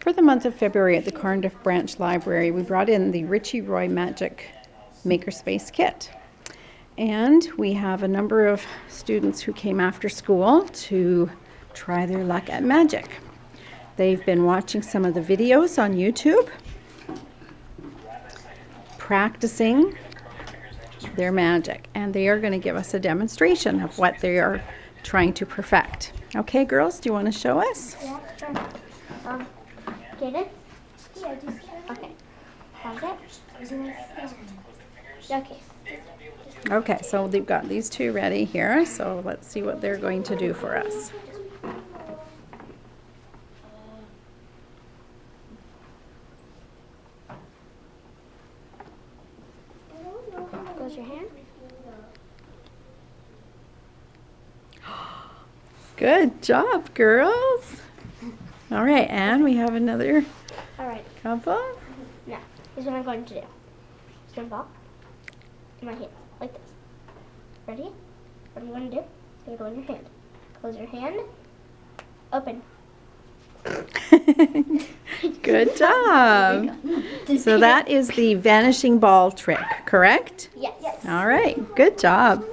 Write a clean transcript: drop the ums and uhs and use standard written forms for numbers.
For the month of February at the Cardiff Branch Library, we brought in the Richy Magic Makerspace kit. And we have a number of students who came after school to try their luck at magic. They've been watching some of the videos on YouTube, practicing their magic, and they are going to give us a demonstration of what they are trying to perfect. Okay, girls, do you want to show us? Yeah, sure. Get it? Yeah, just okay. Pause it. Okay. Okay, so they've got these two ready here, so let's see what they're going to do for us. Close your hand. Good job, girls. All right, and we have another couple. Now, here's what I'm going to do. Just gonna ball in my hand, like this. Ready? What are you going to do? It's going to go in your hand. Close your hand. Open. Good job. So that is the vanishing ball trick, correct? Yes. All right, good job.